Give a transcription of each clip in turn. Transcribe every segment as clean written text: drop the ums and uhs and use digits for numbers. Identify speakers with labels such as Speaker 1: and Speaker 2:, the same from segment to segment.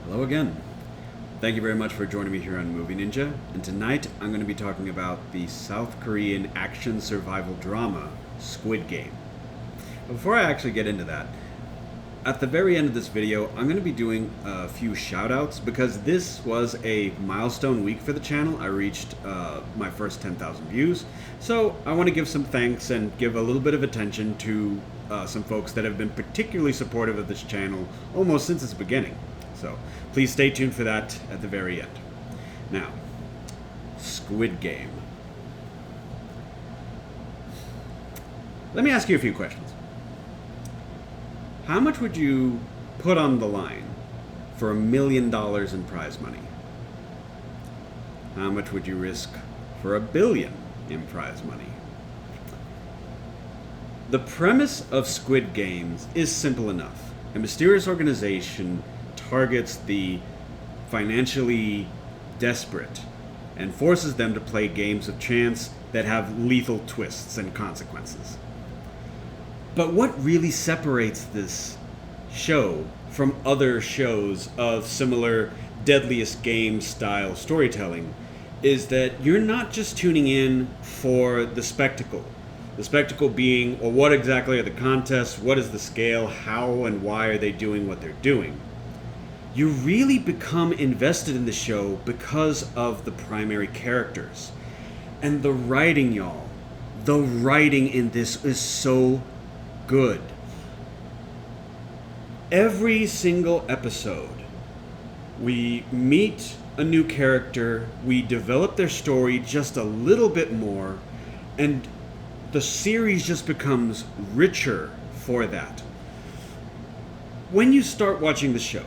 Speaker 1: Hello again. Thank you very much for joining me here on Movie Ninja. And tonight I'm going to be talking about the South Korean action survival drama Squid Game. Before I actually get into that, at the very end of this video, I'm going to be doing a few shout outs because this was a milestone week for the channel. I reached my first 10,000 views. So I want to give some thanks and give a little bit of attention to some folks that have been particularly supportive of this channel almost since its beginning. So please stay tuned for that at the very end. Now, Squid Game. Let me ask you a few questions. How much would you put on the line for $1 million in prize money? How much would you risk for $1 billion in prize money? The premise of Squid Games is simple enough. A mysterious organization targets the financially desperate and forces them to play games of chance that have lethal twists and consequences. But what really separates this show from other shows of similar deadliest game style storytelling is that you're not just tuning in for the spectacle. The spectacle being, well, what exactly are the contests? What is the scale? How and why are they doing what they're doing? You really become invested in the show because of the primary characters. And the writing, y'all. The writing in this is so good. Every single episode, we meet a new character, we develop their story just a little bit more, and the series just becomes richer for that. When you start watching the show,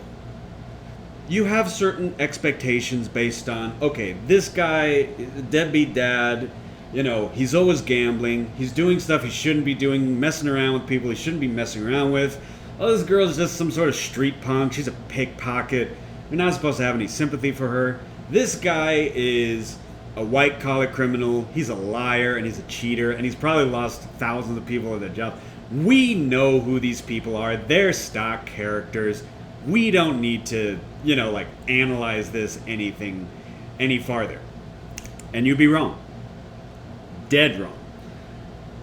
Speaker 1: you have certain expectations based on, okay, this guy, deadbeat dad, you know, he's always gambling, he's doing stuff he shouldn't be doing, messing around with people he shouldn't be messing around with. Oh, this girl's just some sort of street punk, she's a pickpocket, you're not supposed to have any sympathy for her. This guy is a white-collar criminal, he's a liar, and he's a cheater, and he's probably lost thousands of people of their jobs. We know who these people are, they're stock characters. We don't need to, analyze this any farther. And you'd be wrong. Dead wrong.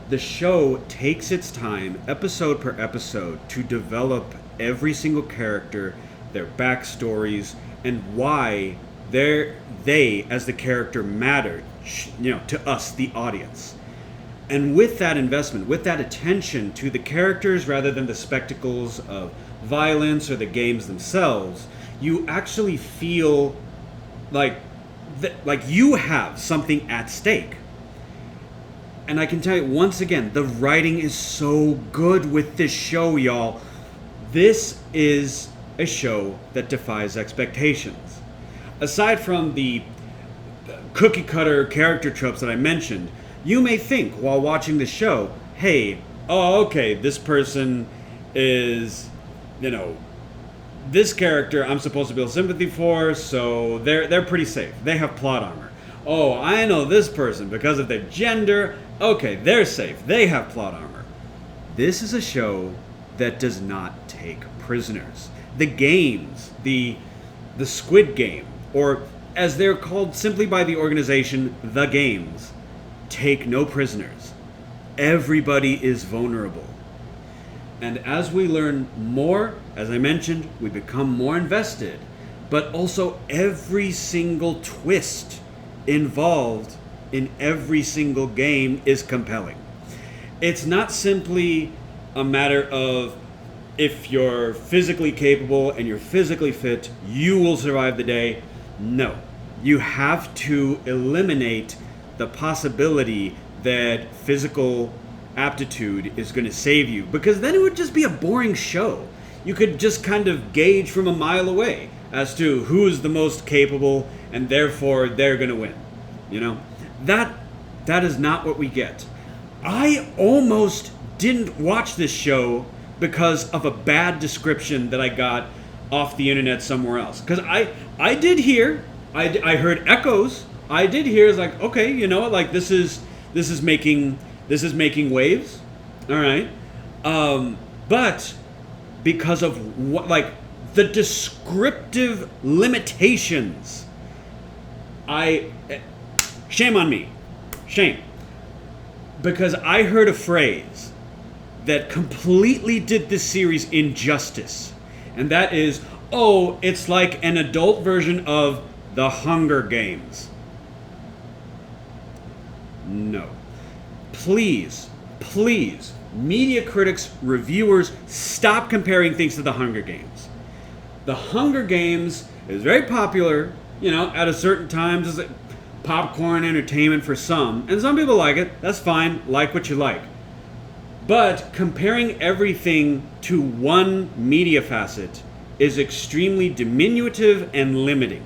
Speaker 1: The show takes its time, episode per episode, to develop every single character, their backstories, and why they as the character matter, to us, the audience. And with that investment, with that attention to the characters rather than the spectacles of violence or the games themselves, you actually feel like you have something at stake. And I can tell you once again, the writing is so good with this show, y'all. This is a show that defies expectations. Aside from the cookie cutter character tropes that I mentioned, you may think while watching the show, hey, okay, this person is, this character I'm supposed to build sympathy for, so they're pretty safe. They have plot armor. Oh, I know this person because of their gender. Okay, they're safe. They have plot armor. This is a show that does not take prisoners. The games, the Squid Game, or as they're called simply by the organization, the games, take no prisoners. Everybody is vulnerable. And as we learn more, as I mentioned, we become more invested. But also every single twist involved in every single game is compelling. It's not simply a matter of if you're physically capable and you're physically fit, you will survive the day. No. You have to eliminate the possibility that physical aptitude is going to save you, because then it would just be a boring show. You could just kind of gauge from a mile away as to who is the most capable, and therefore they're going to win. That is not what we get. I almost didn't watch this show because of a bad description that I got off the internet somewhere else. Because I did hear, I heard echoes. I did hear, it's like, okay, this is making waves. All right. But because of what, the descriptive limitations. Shame on me. Shame. Because I heard a phrase that completely did this series injustice. And that is, oh, it's like an adult version of The Hunger Games. No. Please, media critics, reviewers, stop comparing things to The Hunger Games. The Hunger Games is very popular, at a certain time. It's like popcorn entertainment for some. And some people like it. That's fine. Like what you like. But comparing everything to one media facet is extremely diminutive and limiting.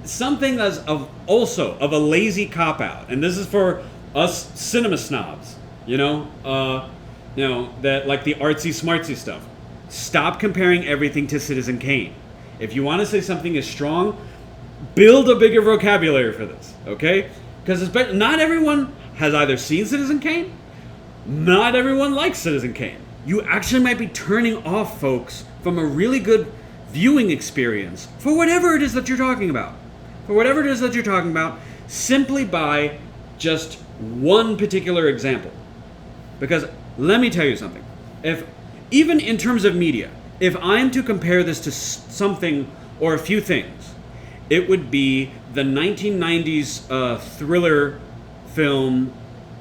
Speaker 1: Something that's also of a lazy cop-out. And this is for us cinema snobs, that like the artsy smartsy stuff. Stop comparing everything to Citizen Kane. If you want to say something is strong, build a bigger vocabulary for this, okay? Because not everyone has either seen Citizen Kane, not everyone likes Citizen Kane. You actually might be turning off folks from a really good viewing experience for whatever it is that you're talking about. Simply by just one particular example. Because let me tell you something. Even in terms of media, if I'm to compare this to something or a few things, it would be the 1990s thriller film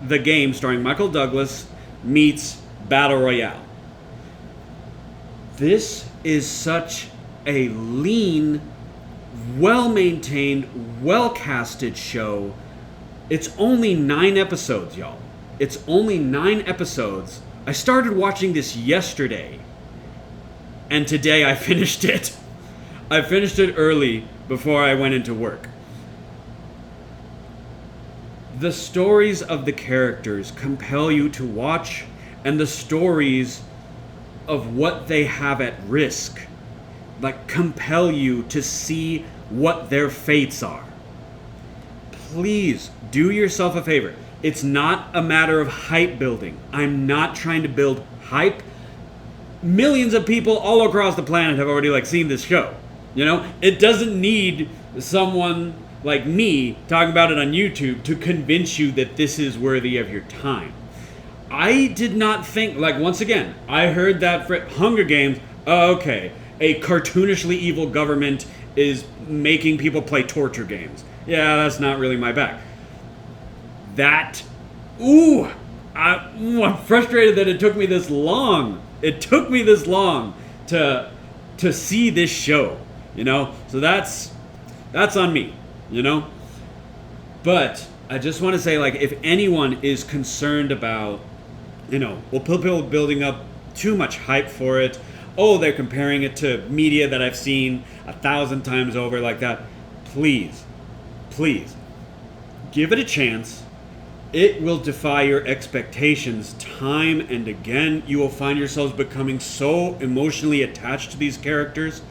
Speaker 1: The Game, starring Michael Douglas, meets Battle Royale. This is such a lean, well-maintained, well-casted show. It's only 9 episodes, y'all. It's only 9 episodes. I started watching this yesterday, and today I finished it. I finished it early before I went into work. The stories of the characters compel you to watch, and the stories of what they have at risk, compel you to see what their fates are. Please do yourself a favor. It's not a matter of hype building. I'm not trying to build hype. Millions of people all across the planet have already seen this show. It doesn't need someone like me talking about it on YouTube to convince you that this is worthy of your time. I did not think, once again, I heard that for Hunger Games, okay, a cartoonishly evil government is making people play torture games. Yeah, that's not really my bag. I'm frustrated that it took me this long. It took me this long to see this show, So that's on me, But I just want to say, if anyone is concerned about, people building up too much hype for it. Oh, they're comparing it to media that I've seen 1,000 times over like that. Please, give it a chance. It will defy your expectations time and again. You will find yourselves becoming so emotionally attached to these characters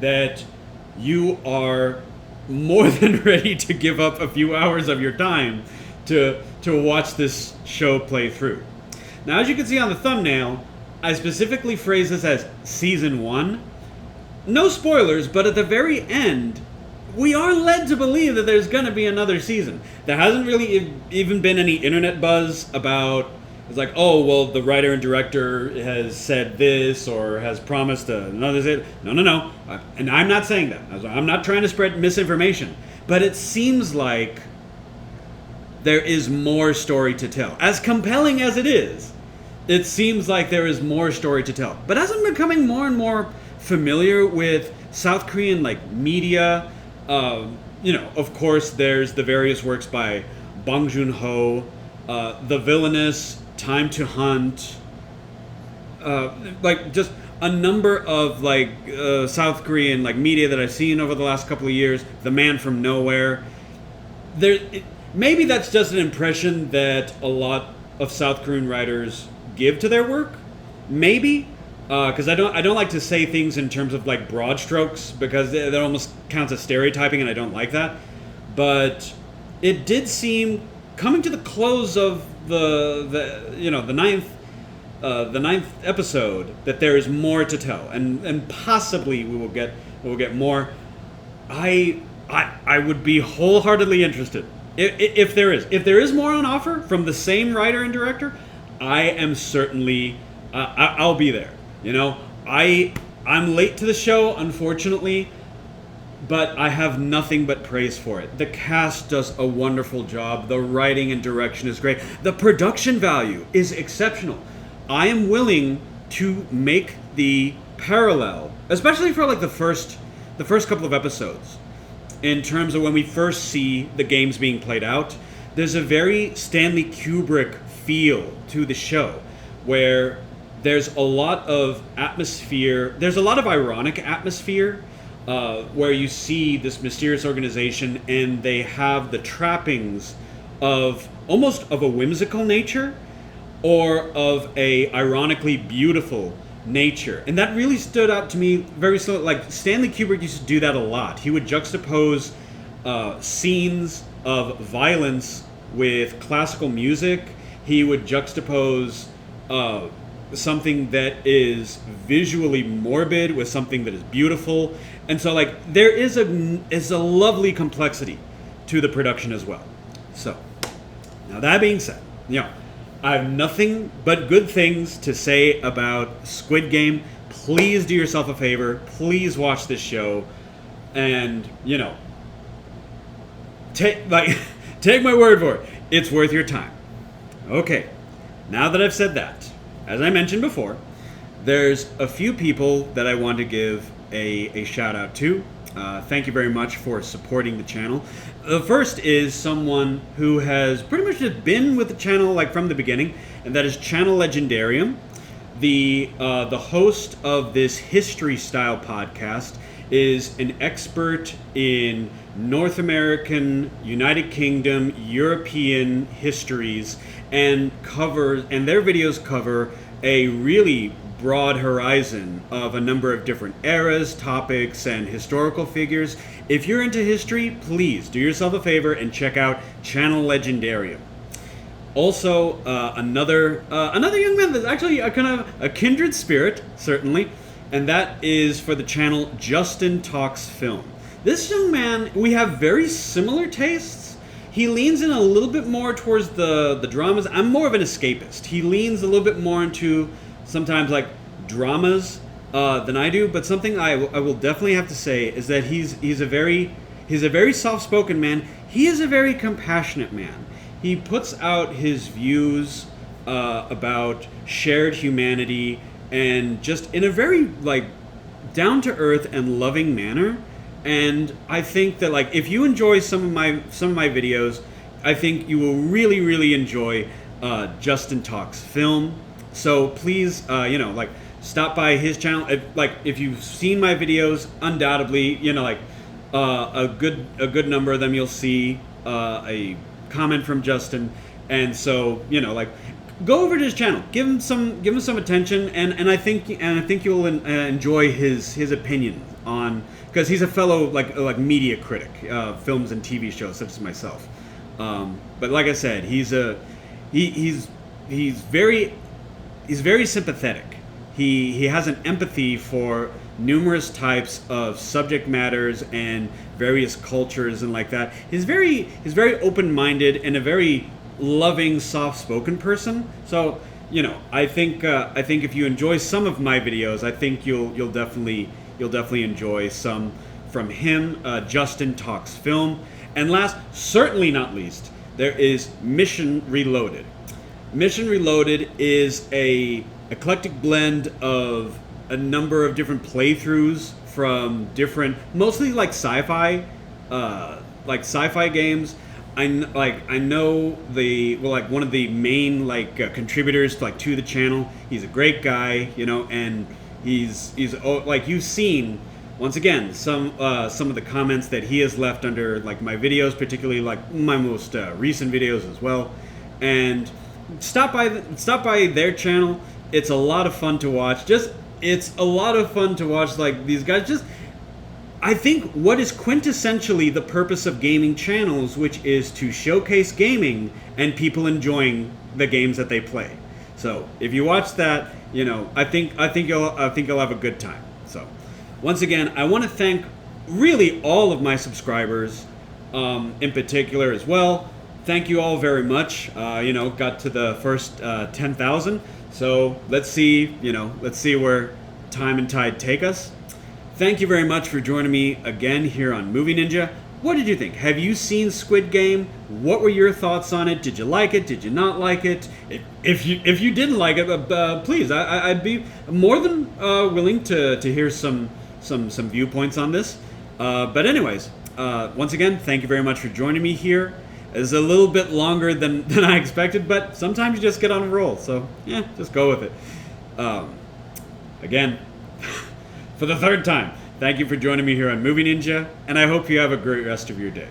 Speaker 1: that you are more than ready to give up a few hours of your time to watch this show play through. Now, as you can see on the thumbnail, I specifically phrase this as Season 1. No spoilers, but at the very end, we are led to believe that there's going to be another season. There hasn't really even been any internet buzz about, it's the writer and director has said this or has promised another season. No. And I'm not saying that. I'm not trying to spread misinformation. But it seems like there is more story to tell. As compelling as it is, it seems like there is more story to tell. But as I'm becoming more and more familiar with South Korean media, of course, there's the various works by Bong Joon-ho, The Villainous, Time to Hunt, just a number of South Korean media that I've seen over the last couple of years. The Man from Nowhere. Maybe that's just an impression that a lot of South Korean writers give to their work. Maybe. Because I don't like to say things in terms of broad strokes, because that almost counts as stereotyping, and I don't like that. But it did seem, coming to the close of the ninth the ninth episode, that there is more to tell, and possibly we will get more. I would be wholeheartedly interested if there is more on offer from the same writer and director. I am certainly I'll be there. You know, I'm late to the show, unfortunately, but I have nothing but praise for it. The cast does a wonderful job. The writing and direction is great. The production value is exceptional. I am willing to make the parallel, especially for like the first couple of episodes, in terms of when we first see the games being played out. There's a very Stanley Kubrick feel to the show, where there's a lot of atmosphere. There's a lot of ironic atmosphere, where you see this mysterious organization and they have the trappings of almost of a whimsical nature or of a ironically beautiful nature. And that really stood out to me very slowly. Like, Stanley Kubrick used to do that a lot. He would juxtapose scenes of violence with classical music. He would juxtapose something that is visually morbid with something that is beautiful. And so, like, there is a lovely complexity to the production as well. So, now that being said, you know, I have nothing but good things to say about Squid Game. Please do yourself a favor. Please watch this show. And, you know, take my word for it. It's worth your time. Okay, now that I've said that, as I mentioned before, there's a few people that I want to give a shout out to. Thank you very much for supporting the channel. The first is someone who has pretty much just been with the channel like from the beginning, and that is Channel Legendarium. The host of this history style podcast is an expert in North American, United Kingdom, European histories, and their videos cover a really broad horizon of a number of different eras, topics, and historical figures. If you're into history, please do yourself a favor and check out Channel Legendarium. Also, another young man that's actually a kind of a kindred spirit, certainly, and that is for the channel Justin Talks Film. This young man, we have very similar tastes. He leans in a little bit more towards the dramas. I'm more of an escapist. He leans a little bit more into sometimes like dramas than I do, but something I will definitely have to say is that he's a very soft-spoken man. He is a very compassionate man. He puts out his views about shared humanity, and just in a very like down-to-earth and loving manner. And I think that, like, if you enjoy some of my videos, I think you will really, really enjoy Justin Talks Film. So please, you know, like, stop by his channel. If you've seen my videos, undoubtedly, you know, like, a good number of them you'll see a comment from Justin, and so, you know, like, go over to his channel, give him some attention, and I think you'll enjoy his opinion on, because he's a fellow like media critic, films and TV shows such as myself. But like I said, he's very sympathetic. He has an empathy for numerous types of subject matters and various cultures and like that. He's very open-minded and a very loving, soft-spoken person. So, you know, I think if you enjoy some of my videos, I think you'll definitely enjoy some from him. Justin Talks Film. And last, certainly not least, there is Mission Reloaded. Mission Reloaded is a eclectic blend of a number of different playthroughs from different, mostly like sci-fi games. I know one of the main contributors to the channel. He's a great guy, you know, and he's like, you've seen once again some of the comments that he has left under like my videos, particularly like my most recent videos as well. And stop by their channel. It's a lot of fun to watch. It's a lot of fun to watch, like, these guys I think what is quintessentially the purpose of gaming channels, which is to showcase gaming and people enjoying the games that they play. So if you watch that, you know, I think you'll have a good time. So once again, I want to thank really all of my subscribers, in particular as well. Thank you all very much. You know, got to the first 10,000. So let's see where time and tide take us. Thank you very much for joining me again here on Movie Ninja. What did you think? Have you seen Squid Game? What were your thoughts on it? Did you like it? Did you not like it? If you didn't like it, please, I'd be more than willing to hear some viewpoints on this. But anyways, once again, thank you very much for joining me here. It's a little bit longer than I expected, but sometimes you just get on a roll. So yeah, just go with it. Again, for the third time, thank you for joining me here on Movie Ninja, and I hope you have a great rest of your day.